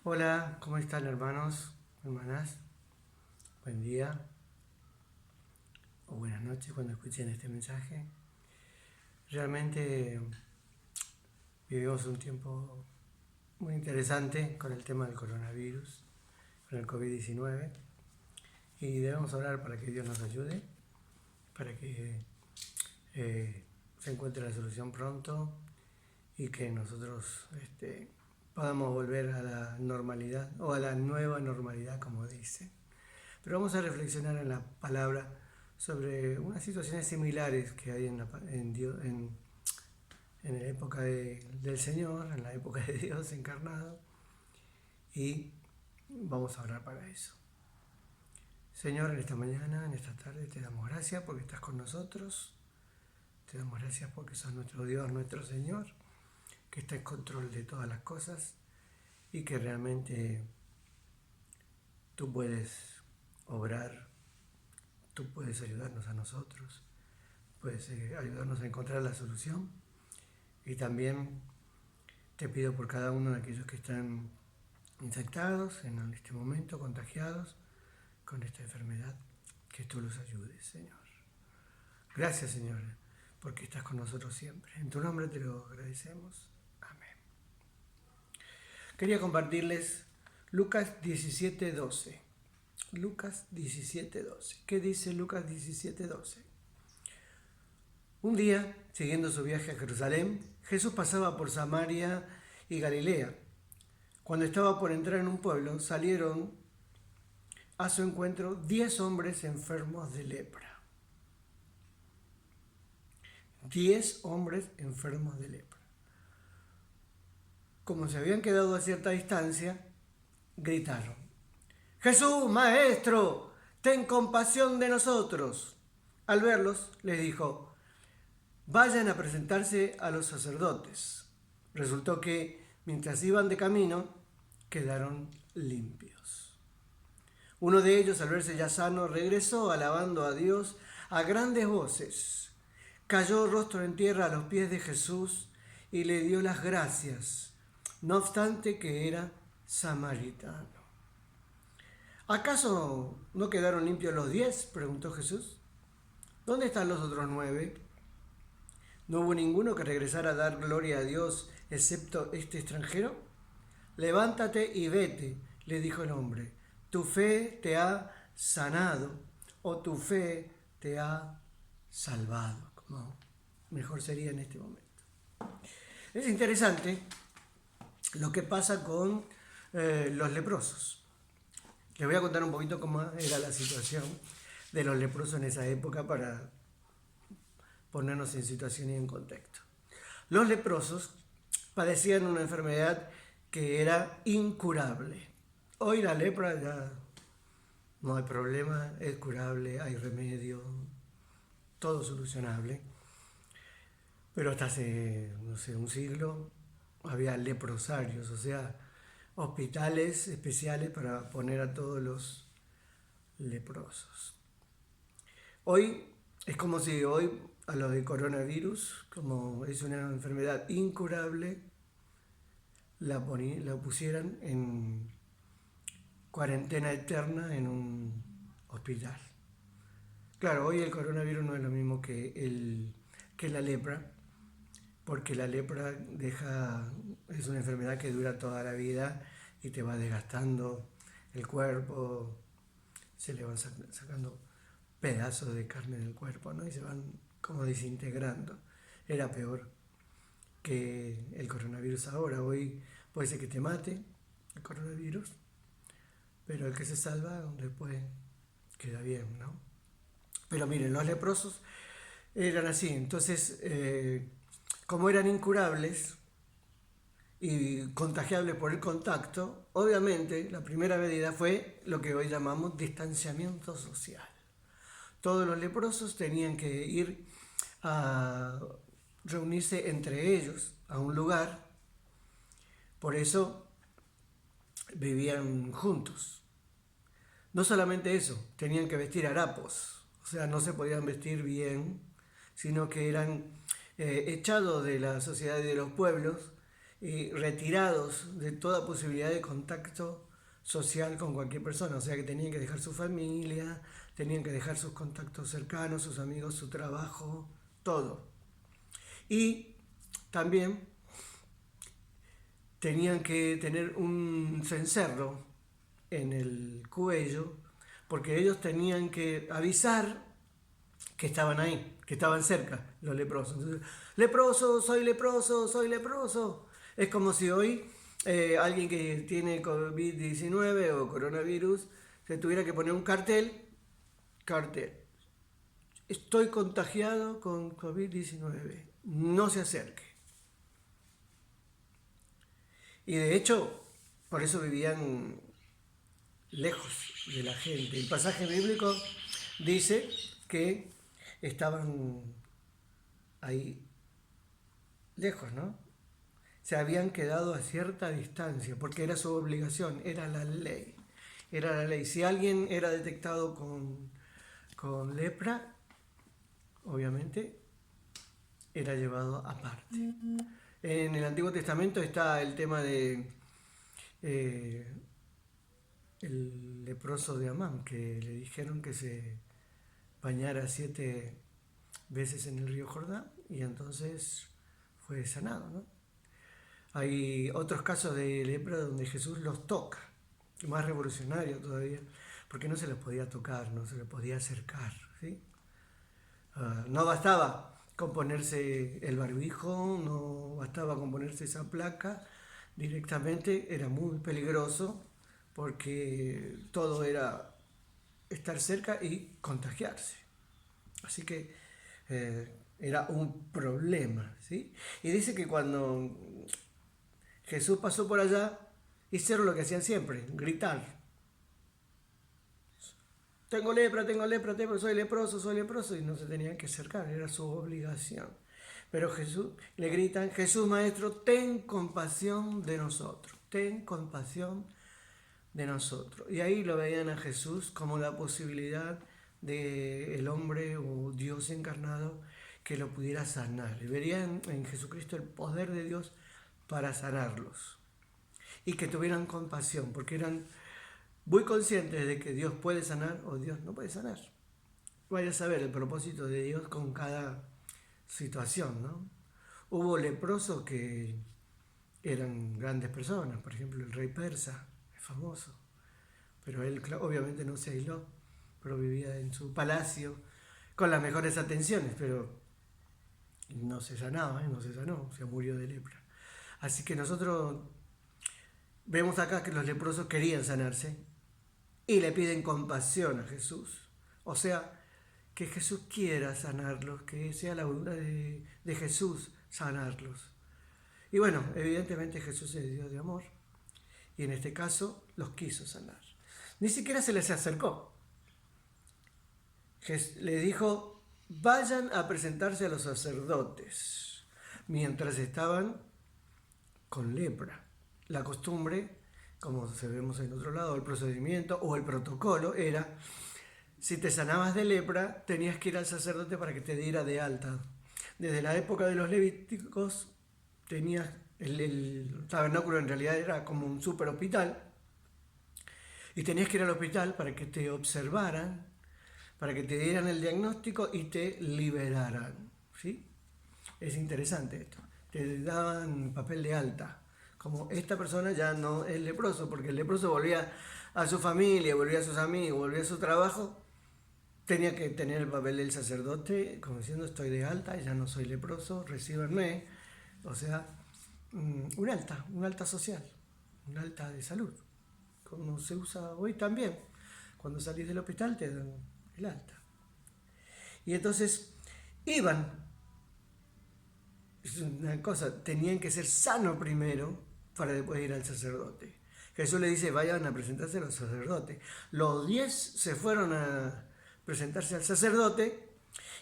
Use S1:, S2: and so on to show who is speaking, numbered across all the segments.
S1: Hola, ¿cómo están hermanos, hermanas? Buen día o buenas noches cuando escuchen este mensaje. Realmente vivimos un tiempo muy interesante con el tema del coronavirus, con el COVID-19, y debemos orar para que Dios nos ayude, para que se encuentre la solución pronto y que nosotros podamos volver a la normalidad o a la nueva normalidad, como dice. Pero vamos a reflexionar en la palabra sobre unas situaciones similares que hay en la época del Señor, en la época de Dios encarnado, y vamos a orar para eso. Señor, en esta mañana, en esta tarde, te damos gracias porque estás con nosotros, te damos gracias porque sos nuestro Dios, nuestro Señor, que está en control de todas las cosas y que realmente tú puedes obrar, tú puedes ayudarnos a nosotros, puedes ayudarnos a encontrar la solución. Y también te pido por cada uno de aquellos que están infectados en este momento, contagiados con esta enfermedad, que tú los ayudes, Señor. Gracias, Señor, porque estás con nosotros siempre. En tu nombre te lo agradecemos. Amén. Quería compartirles Lucas 17:12. Lucas 17:12. ¿Qué dice Lucas 17:12? Un día, siguiendo su viaje a Jerusalén, Jesús pasaba por Samaria y Galilea. Cuando estaba por entrar en un pueblo, salieron a su encuentro 10 hombres enfermos de lepra. 10 hombres enfermos de lepra. Como se habían quedado a cierta distancia, gritaron: ¡Jesús, Maestro, ten compasión de nosotros! Al verlos, les dijo: vayan a presentarse a los sacerdotes. Resultó que, mientras iban de camino, quedaron limpios. Uno de ellos, al verse ya sano, regresó alabando a Dios a grandes voces. Cayó rostro en tierra a los pies de Jesús y le dio las gracias, no obstante que era samaritano. ¿Acaso no quedaron limpios los 10?, preguntó Jesús. ¿Dónde están los otros 9? ¿No hubo ninguno que regresara a dar gloria a Dios excepto este extranjero? Levántate y vete, le dijo el hombre. Tu fe te ha sanado, o tu fe te ha salvado, como mejor sería en este momento. Es interesante lo que pasa con los leprosos. Les voy a contar un poquito cómo era la situación de los leprosos en esa época para ponernos en situación y en contexto. Los leprosos padecían una enfermedad que era incurable. Hoy la lepra ya no hay problema, es curable, hay remedio, todo solucionable. Pero hasta hace, un siglo había leprosarios, o sea, hospitales especiales para poner a todos los leprosos. Hoy es como si hoy a lo de coronavirus, como es una enfermedad incurable, la pusieran en cuarentena eterna en un hospital. Claro, hoy el coronavirus no es lo mismo que la lepra, porque la lepra es una enfermedad que dura toda la vida y te va desgastando el cuerpo, se le van sacando pedazos de carne del cuerpo, ¿no? Y se van como desintegrando. Era peor que el coronavirus ahora. Hoy puede ser que te mate el coronavirus, pero el que se salva después queda bien, ¿no? Pero miren, los leprosos eran así. Entonces, como eran incurables y contagiables por el contacto, obviamente la primera medida fue lo que hoy llamamos distanciamiento social. Todos los leprosos tenían que ir a reunirse entre ellos a un lugar. Por eso vivían juntos. No solamente eso, tenían que vestir harapos, o sea, no se podían vestir bien, sino que eran echados de la sociedad y de los pueblos y retirados de toda posibilidad de contacto social con cualquier persona, o sea que tenían que dejar su familia, tenían que dejar sus contactos cercanos, sus amigos, su trabajo, todo. Y también tenían que tener un cencerro en el cuello, porque ellos tenían que avisar que estaban ahí, que estaban cerca, los leprosos. Entonces, leproso, soy leproso, soy leproso. Es como si hoy alguien que tiene COVID-19 o coronavirus se tuviera que poner un cartel, estoy contagiado con COVID-19, no se acerque. Y de hecho, por eso vivían lejos de la gente. El pasaje bíblico dice que estaban ahí lejos, ¿no? Se habían quedado a cierta distancia, porque era su obligación, era la ley. Era la ley. Si alguien era detectado con lepra, obviamente era llevado aparte. En el Antiguo Testamento está el tema de el leproso de Amán, que le dijeron que se bañara 7 veces en el río Jordán y entonces fue sanado, ¿no? Hay otros casos de lepra donde Jesús los toca, más revolucionario todavía, porque no se les podía tocar, no se les podía acercar, ¿sí? No bastaba con ponerse el barbijo, no bastaba con ponerse esa placa, directamente era muy peligroso porque todo era estar cerca y contagiarse. Así que era un problema, ¿sí? Y dice que cuando Jesús pasó por allá, hicieron lo que hacían siempre, gritar. Tengo lepra, soy leproso, y no se tenían que acercar, era su obligación. Pero Jesús, le gritan, Jesús Maestro, ten compasión de nosotros, ten compasión de nosotros. Y ahí lo veían a Jesús como la posibilidad de el hombre o Dios encarnado que lo pudiera sanar. Y verían en Jesucristo el poder de Dios para sanarlos. Y que tuvieran compasión, porque eran muy conscientes de que Dios puede sanar o Dios no puede sanar. Vaya a saber el propósito de Dios con cada situación, ¿no? Hubo leprosos que eran grandes personas, por ejemplo el rey persa, es famoso, pero él obviamente no se aisló, pero vivía en su palacio con las mejores atenciones, pero no se sanaba, no se sanó, se murió de lepra. Así que nosotros vemos acá que los leprosos querían sanarse y le piden compasión a Jesús. O sea, que Jesús quiera sanarlos, que sea la voluntad de Jesús sanarlos. Y bueno, evidentemente Jesús es Dios de amor y en este caso los quiso sanar. Ni siquiera se les acercó. Le dijo, vayan a presentarse a los sacerdotes mientras estaban con lepra. La costumbre, como vemos en otro lado, el procedimiento o el protocolo era, si te sanabas de lepra, tenías que ir al sacerdote para que te diera de alta. Desde la época de los levíticos, tenías el tabernáculo en realidad era como un super hospital, y tenías que ir al hospital para que te observaran, para que te dieran el diagnóstico y te liberaran, ¿sí? Es interesante esto. Te daban papel de alta. Como esta persona ya no es leproso, porque el leproso volvía a su familia, volvía a sus amigos, volvía a su trabajo, tenía que tener el papel del sacerdote, como diciendo, estoy de alta, ya no soy leproso, recíbanme. O sea, un alta social, un alta de salud, como se usa hoy también. Cuando salís del hospital te dan el alta. Y entonces iban, es una cosa, tenían que ser sanos primero para después ir al sacerdote. Jesús le dice, vayan a presentarse a los sacerdotes. Los 10 se fueron a presentarse al sacerdote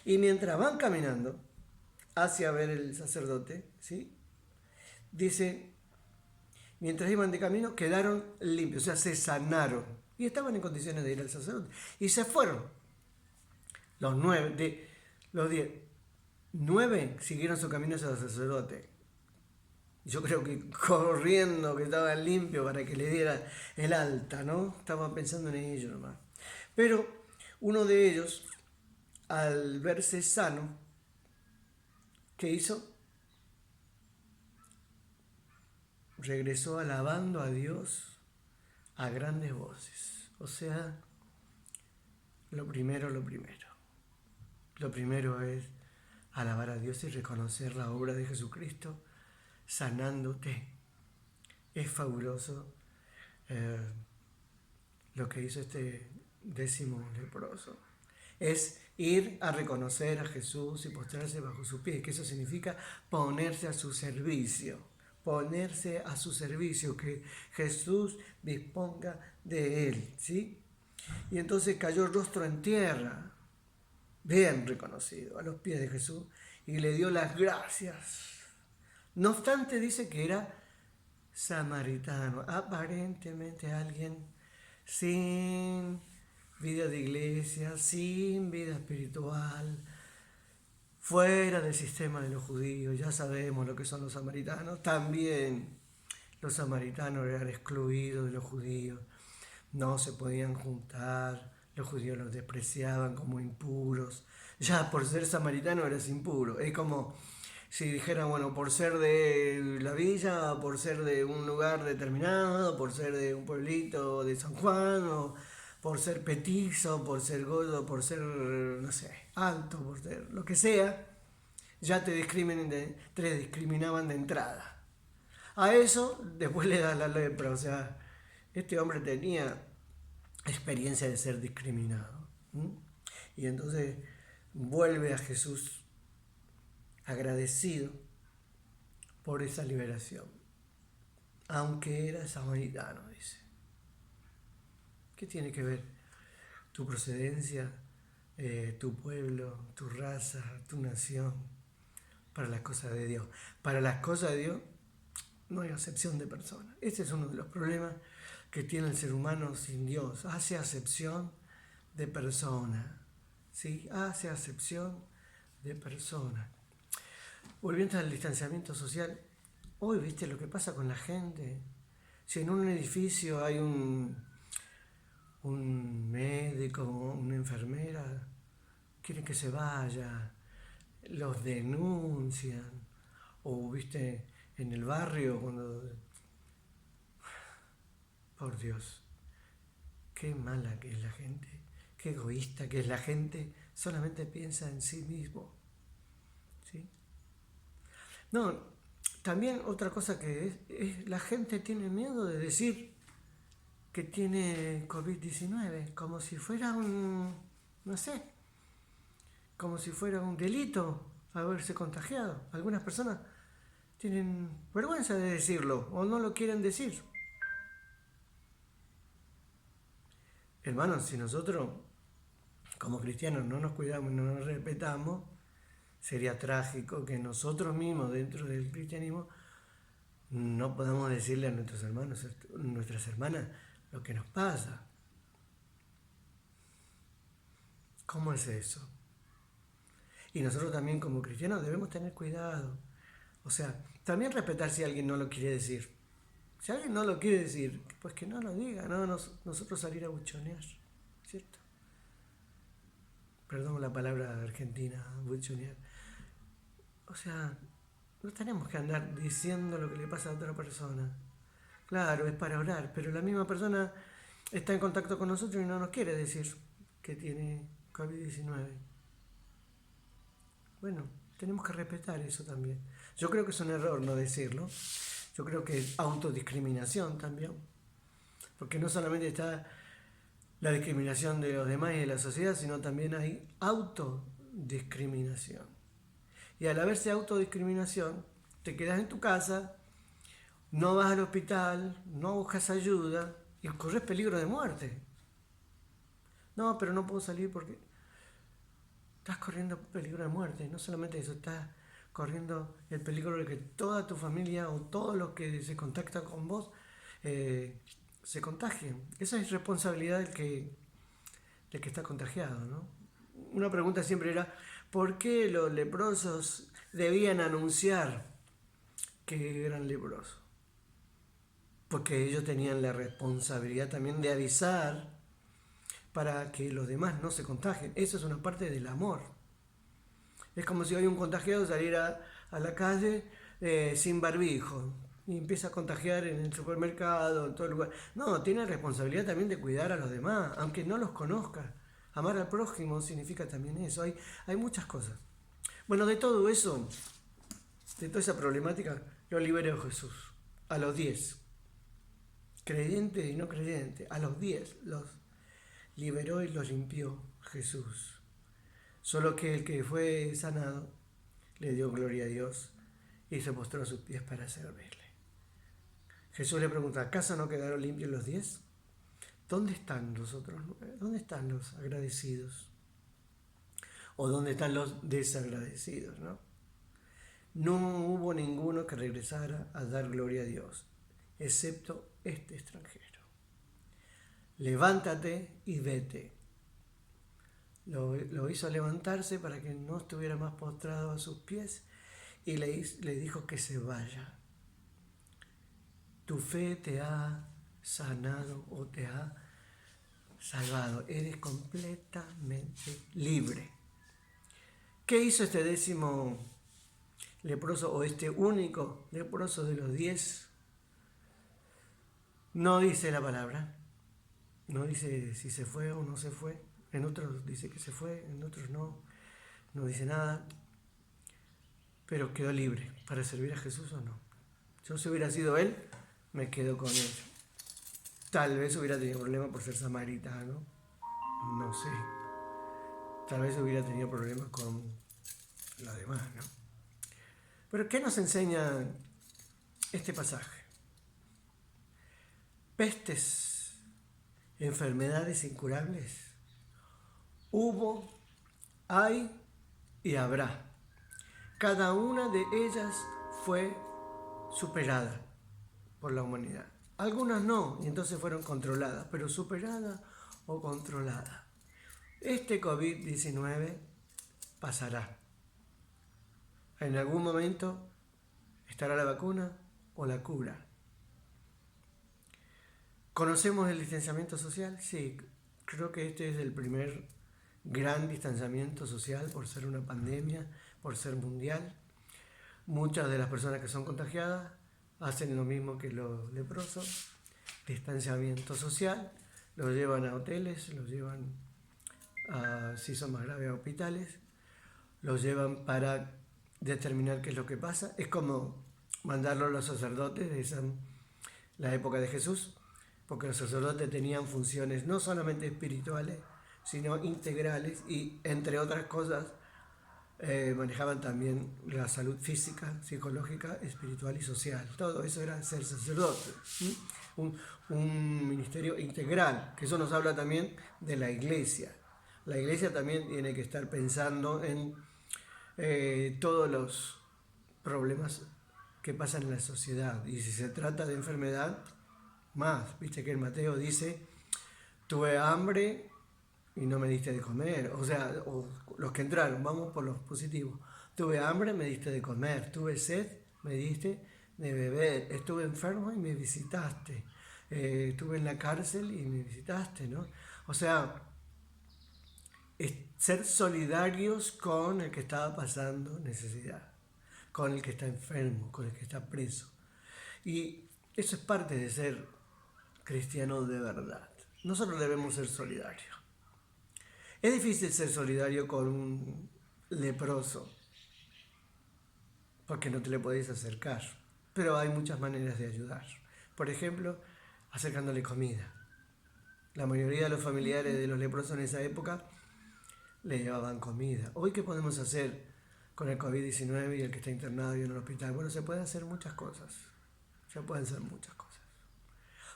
S1: y mientras van caminando hacia ver el sacerdote, ¿sí? Dice, mientras iban de camino quedaron limpios, o sea, se sanaron y estaban en condiciones de ir al sacerdote. Y se fueron. Los 10, 9 siguieron su camino hacia el sacerdote. Yo creo que corriendo, que estaba limpio para que le diera el alta, ¿no? Estaba pensando en ello nomás. Pero uno de ellos, al verse sano, ¿qué hizo? Regresó alabando a Dios a grandes voces. O sea, lo primero. Lo primero es alabar a Dios y reconocer la obra de Jesucristo sanándote. Es fabuloso lo que hizo este 10º leproso. Es ir a reconocer a Jesús y postrarse bajo sus pies, que eso significa ponerse a su servicio. Ponerse a su servicio, que Jesús disponga de él, ¿sí? Y entonces cayó rostro en tierra, bien reconocido, a los pies de Jesús, y le dio las gracias. No obstante, dice que era samaritano, aparentemente alguien sin vida de iglesia, sin vida espiritual, fuera del sistema de los judíos. Ya sabemos lo que son los samaritanos. También los samaritanos eran excluidos de los judíos, no se podían juntar, los judíos los despreciaban como impuros. Ya por ser samaritano eras impuro. Es como si dijeran, bueno, por ser de la villa, por ser de un lugar determinado, por ser de un pueblito de San Juan, o por ser petizo, por ser gordo, por ser, no sé, alto, por ser lo que sea, ya te discriminaban de entrada. A eso después le da la lepra, o sea, este hombre tenía experiencia de ser discriminado. Y entonces vuelve a Jesús agradecido por esa liberación, aunque era samaritano, dice. ¿Qué tiene que ver tu procedencia, tu pueblo, tu raza, tu nación para las cosas de Dios? Para las cosas de Dios no hay acepción de persona. Ese es uno de los problemas que tiene el ser humano sin Dios. Hace acepción de persona, ¿sí? Hace acepción de persona. Volviendo al distanciamiento social, hoy viste lo que pasa con la gente. Si en un edificio hay un médico, una enfermera, quieren que se vaya, los denuncian, o viste en el barrio cuando... Por Dios, qué mala que es la gente, qué egoísta que es la gente, solamente piensa en sí mismo, ¿sí? No, también otra cosa que es la gente tiene miedo de decir que tiene COVID-19, como si fuera no sé, como si fuera un delito haberse contagiado. Algunas personas tienen vergüenza de decirlo o no lo quieren decir. Hermanos, si nosotros como cristianos no nos cuidamos, no nos respetamos, sería trágico que nosotros mismos dentro del cristianismo no podamos decirle a nuestros hermanos, nuestras hermanas, lo que nos pasa. ¿Cómo es eso? Y nosotros también como cristianos debemos tener cuidado. O sea, también respetar si alguien no lo quiere decir. Si alguien no lo quiere decir, pues que no lo diga, no nosotros salir a buchonear, ¿cierto? Perdón la palabra argentina, buchonear. O sea, no tenemos que andar diciendo lo que le pasa a otra persona. Claro, es para orar, pero la misma persona está en contacto con nosotros y no nos quiere decir que tiene COVID-19. Bueno, tenemos que respetar eso también. Yo creo que es un error no decirlo. Yo creo que es autodiscriminación también. Porque no solamente está la discriminación de los demás y de la sociedad, sino también hay autodiscriminación. Y al haberse autodiscriminación, te quedas en tu casa, no vas al hospital, no buscas ayuda y corres peligro de muerte. No, pero no puedo salir porque estás corriendo peligro de muerte. No solamente eso, estás corriendo el peligro de que toda tu familia o todos los que se contactan con vos se contagien. Esa es responsabilidad del que está contagiado, ¿no? Una pregunta siempre era, ¿por qué los leprosos debían anunciar que eran leprosos, porque ellos tenían la responsabilidad también de avisar para que los demás no se contagien. Eso es una parte del amor. Es como si hoy un contagiado saliera a la calle sin barbijo y empieza a contagiar en el supermercado, en todo lugar. No, tiene responsabilidad también de cuidar a los demás, aunque no los conozca. Amar al prójimo significa también eso. Hay muchas cosas. Bueno, de todo eso, de toda esa problemática, lo liberó Jesús a los 10. Creyentes y no creyentes, a los 10 los liberó y los limpió Jesús. Solo que el que fue sanado le dio gloria a Dios y se postró a sus pies para servirle. Jesús le pregunta, ¿acaso no quedaron limpios los 10? ¿Dónde están los otros 9? ¿Dónde están los agradecidos? ¿O dónde están los desagradecidos? No hubo ninguno que regresara a dar gloria a Dios, excepto este extranjero. Levántate y vete. Lo hizo levantarse para que no estuviera más postrado a sus pies y le dijo que se vaya. Tu fe te ha sanado o te ha salvado. Eres completamente libre. ¿Qué hizo este 10º leproso o este único leproso de los 10? No dice la palabra. No dice si se fue o no se fue. En otros dice que se fue, en otros no. No dice nada. Pero quedó libre para servir a Jesús o no. Yo, si hubiera sido él, me quedo con él. Tal vez hubiera tenido problemas por ser samaritano. No sé. Tal vez hubiera tenido problemas con los demás, ¿no? Pero ¿qué nos enseña este pasaje? Pestes, enfermedades incurables, hubo, hay y habrá. Cada una de ellas fue superada por la humanidad. Algunas no, y entonces fueron controladas, pero superada o controlada. Este COVID-19 pasará. En algún momento estará la vacuna o la cura. ¿Conocemos el distanciamiento social? Sí, creo que este es el primer gran distanciamiento social por ser una pandemia, por ser mundial. Muchas de las personas que son contagiadas hacen lo mismo que los leprosos, distanciamiento social, los llevan a hoteles, los llevan a, si son más graves, a hospitales, los llevan para determinar qué es lo que pasa. Es como mandarlo a los sacerdotes de la época de Jesús, porque los sacerdotes tenían funciones no solamente espirituales, sino integrales y, entre otras cosas, manejaban también la salud física, psicológica, espiritual y social. Todo eso era ser sacerdote. Un ministerio integral, que eso nos habla también de la iglesia. La iglesia también tiene que estar pensando en todos los problemas que pasan en la sociedad. Y si se trata de enfermedad, más. Viste que en Mateo dice, tuve hambre y no me diste de comer. O sea, los que entraron, vamos por los positivos. Tuve hambre, me diste de comer. Tuve sed, me diste de beber. Estuve enfermo y me visitaste. Estuve en la cárcel y me visitaste, ¿no? O sea, ser solidarios con el que estaba pasando necesidad, con el que está enfermo, con el que está preso. Y eso es parte de ser cristiano de verdad. Nosotros debemos ser solidarios. Es difícil ser solidario con un leproso, porque no te le podés acercar, pero hay muchas maneras de ayudar. Por ejemplo, acercándole comida. La mayoría de los familiares de los leprosos en esa época le llevaban comida. Hoy, ¿qué podemos hacer con el COVID-19 y el que está internado y en el hospital? Bueno, se pueden hacer muchas cosas. Se pueden hacer muchas cosas.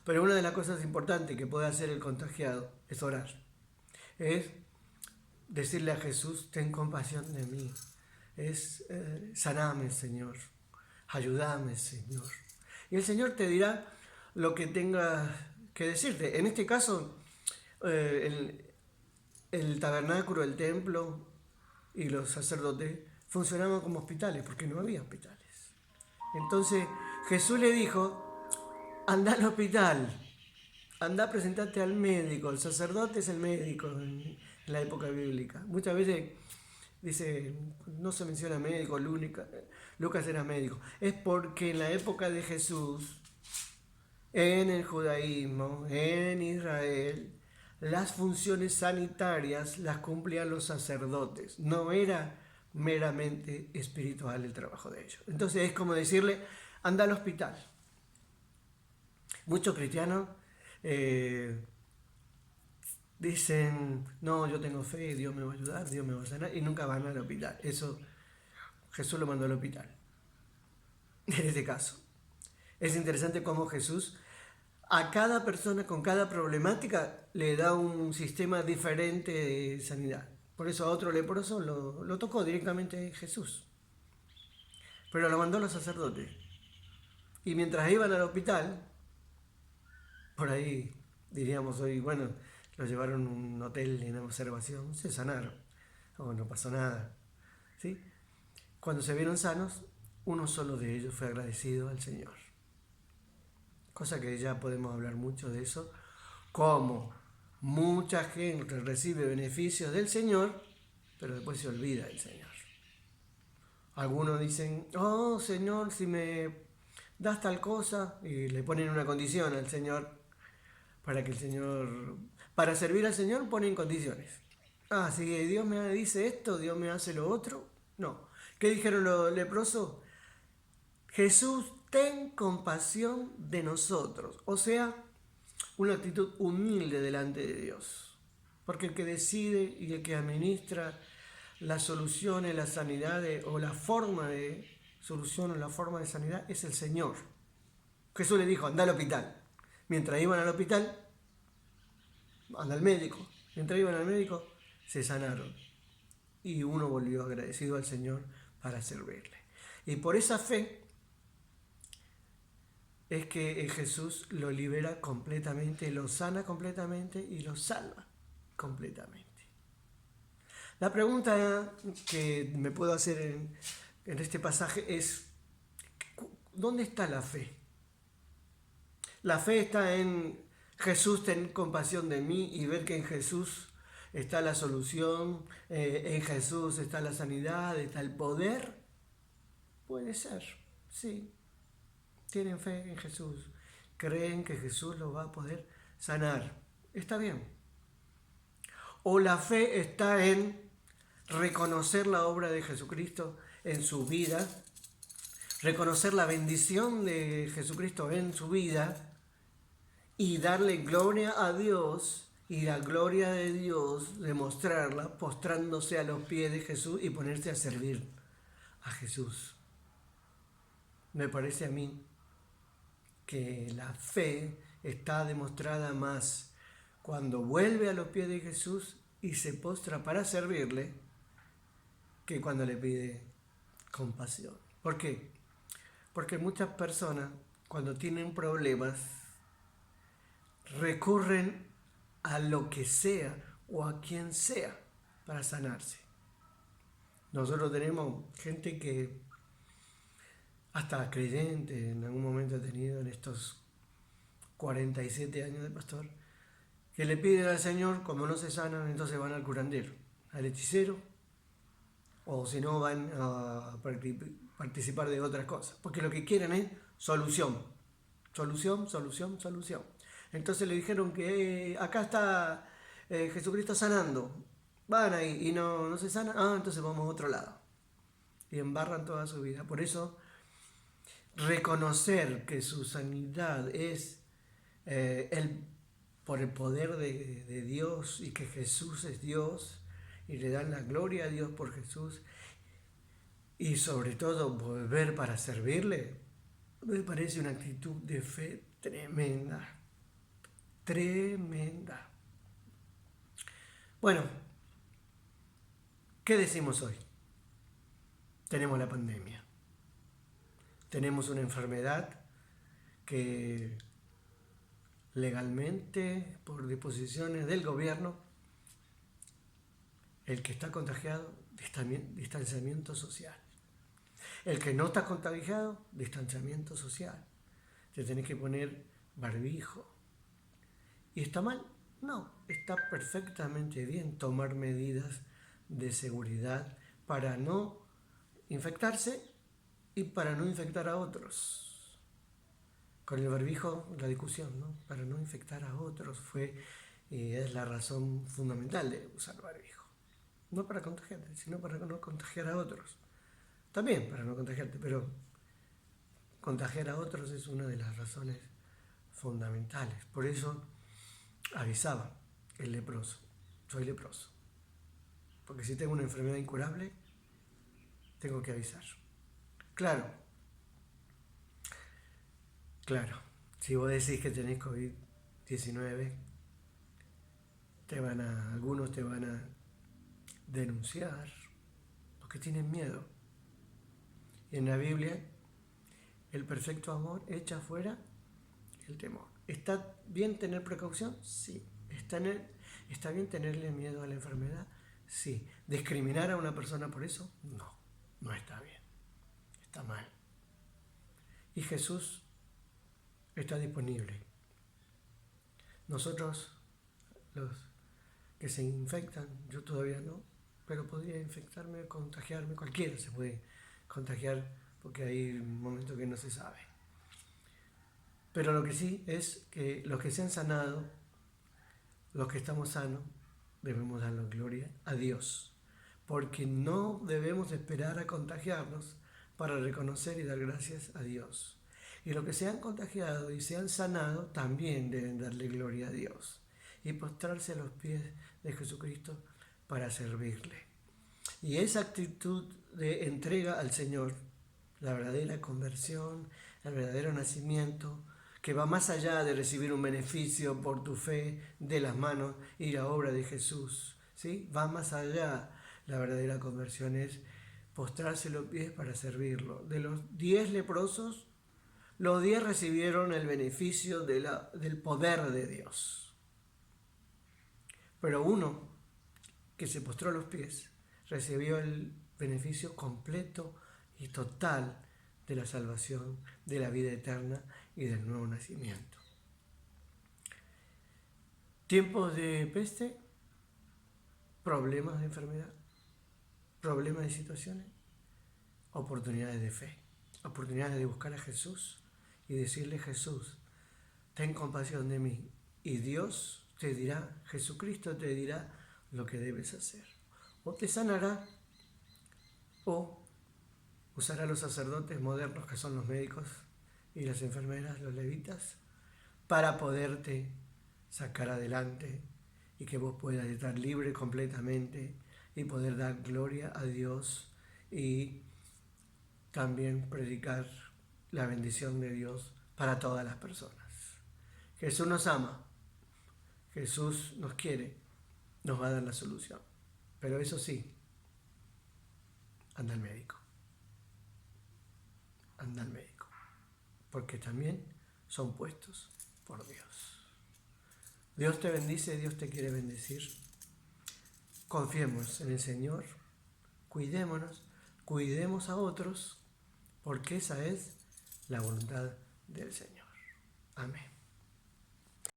S1: Pero una de las cosas importantes que puede hacer el contagiado es orar. Es decirle a Jesús, ten compasión de mí. Es saname, Señor. Ayúdame, Señor. Y el Señor te dirá lo que tenga que decirte. En este caso, el tabernáculo, el templo y los sacerdotes funcionaban como hospitales, porque no había hospitales. Entonces Jesús le dijo, anda al hospital, anda a presentarte al médico. El sacerdote es el médico en la época bíblica. Muchas veces dice, no se menciona médico, Lucas era médico. Es porque en la época de Jesús, en el judaísmo, en Israel, las funciones sanitarias las cumplían los sacerdotes. No era meramente espiritual el trabajo de ellos. Entonces es como decirle, anda al hospital. Muchos cristianos dicen, no, yo tengo fe, Dios me va a ayudar, Dios me va a sanar, y nunca van al hospital. Eso Jesús lo mandó al hospital. En este caso, es interesante cómo Jesús a cada persona con cada problemática le da un sistema diferente de sanidad. Por eso a otro leproso lo tocó directamente Jesús. Pero lo mandó a los sacerdotes. Y mientras iban al hospital, por ahí diríamos hoy, bueno, lo llevaron a un hotel en observación, se sanaron, o no pasó nada. ¿Sí? Cuando se vieron sanos, uno solo de ellos fue agradecido al Señor. Cosa que ya podemos hablar mucho de eso, como mucha gente recibe beneficios del Señor, pero después se olvida del Señor. Algunos dicen, oh Señor, si me das tal cosa, y le ponen una condición al Señor, para servir al Señor ponen condiciones. Ah, si Dios me dice esto, Dios me hace lo otro. No. ¿Qué dijeron los leprosos? Jesús, ten compasión de nosotros. O sea, una actitud humilde delante de Dios. Porque el que decide y el que administra las soluciones, las sanidades o la forma de solución o la forma de sanidad es el Señor. Jesús le dijo, anda al hospital. Mientras iban al hospital, anda al médico. Mientras iban al médico, se sanaron. Y uno volvió agradecido al Señor para servirle. Y por esa fe es que Jesús lo libera completamente, lo sana completamente y lo salva completamente. La pregunta que me puedo hacer en este pasaje es, ¿dónde está la fe? La fe está en Jesús, ten compasión de mí, y ver que en Jesús está la solución, en Jesús está la sanidad, está el poder. Puede ser, sí. Tienen fe en Jesús, creen que Jesús los va a poder sanar. Está bien. O la fe está en reconocer la obra de Jesucristo en su vida, reconocer la bendición de Jesucristo en su vida y darle gloria a Dios, y la gloria de Dios demostrarla postrándose a los pies de Jesús y ponerse a servir a Jesús. Me parece a mí que la fe está demostrada más cuando vuelve a los pies de Jesús y se postra para servirle que cuando le pide compasión. ¿Por qué? Porque muchas personas cuando tienen problemas recurren a lo que sea o a quien sea para sanarse. Nosotros tenemos gente que hasta creyente en algún momento ha tenido en estos 47 años de pastor, que le piden al Señor, como no se sanan, entonces van al curandero, al hechicero, o si no van a participar de otras cosas, porque lo que quieren es solución, solución, solución, solución. Entonces le dijeron que acá está Jesucristo sanando, van ahí y no se sanan, entonces vamos a otro lado, y embarran toda su vida. Por eso reconocer que su sanidad es por el poder de Dios, y que Jesús es Dios, y le dan la gloria a Dios por Jesús, y sobre todo volver para servirle, me parece una actitud de fe tremenda, tremenda. Bueno, ¿qué decimos hoy? Tenemos la pandemia, tenemos una enfermedad que legalmente, por disposiciones del gobierno, el que está contagiado, distanciamiento social. El que no está contagiado, distanciamiento social. Te tenés que poner barbijo. ¿Y está mal? No, está perfectamente bien tomar medidas de seguridad para no infectarse y para no infectar a otros. Con el barbijo, la discusión, ¿no? Para no infectar a otros es la razón fundamental de usar barbijo. No para contagiarte, sino para no contagiar a otros. También para no contagiarte, pero contagiar a otros es una de las razones fundamentales. Por eso avisaba el leproso, soy leproso. Porque si tengo una enfermedad incurable, tengo que avisar. Claro, si vos decís que tenés COVID-19, algunos te van a denunciar, porque tienen miedo. Y en la Biblia, el perfecto amor echa fuera el temor. ¿Está bien tener precaución? Sí. ¿Está bien tenerle miedo a la enfermedad? Sí. ¿Discriminar a una persona por eso? No está bien. Está mal. Y Jesús está disponible. Nosotros, los que se infectan, yo todavía no, pero podría infectarme, contagiarme, cualquiera se puede contagiar porque hay un momento que no se sabe. Pero lo que sí es que los que se han sanado, los que estamos sanos, debemos darle gloria a Dios, porque no debemos esperar a contagiarnos para reconocer y dar gracias a Dios. Y los que se han contagiado y se han sanado también deben darle gloria a Dios y postrarse a los pies de Jesucristo para servirle. Y esa actitud de entrega al Señor, la verdadera conversión, el verdadero nacimiento, que va más allá de recibir un beneficio por tu fe de las manos y la obra de Jesús, ¿sí? Va más allá. La verdadera conversión es postrarse los pies para servirlo. De los 10 leprosos, los 10 recibieron el beneficio del poder de Dios. Pero uno que se postró a los pies recibió el beneficio completo y total de la salvación, de la vida eterna y del nuevo nacimiento. Tiempos de peste, problemas de enfermedad, problemas de situaciones, oportunidades de fe, oportunidades de buscar a Jesús y decirle: Jesús, ten compasión de mí. Y Dios te dirá, Jesucristo te dirá lo que debes hacer. O te sanará, o usará a los sacerdotes modernos, que son los médicos, y las enfermeras, los levitas, para poderte sacar adelante y que vos puedas estar libre completamente y poder dar gloria a Dios y también predicar la bendición de Dios para todas las personas. Jesús nos ama, Jesús nos quiere, nos va a dar la solución. Pero eso sí, anda al médico. Anda al médico, porque también son puestos por Dios. Dios te bendice, Dios te quiere bendecir. Confiemos en el Señor, cuidémonos, cuidemos a otros, porque esa es la voluntad del Señor. Amén.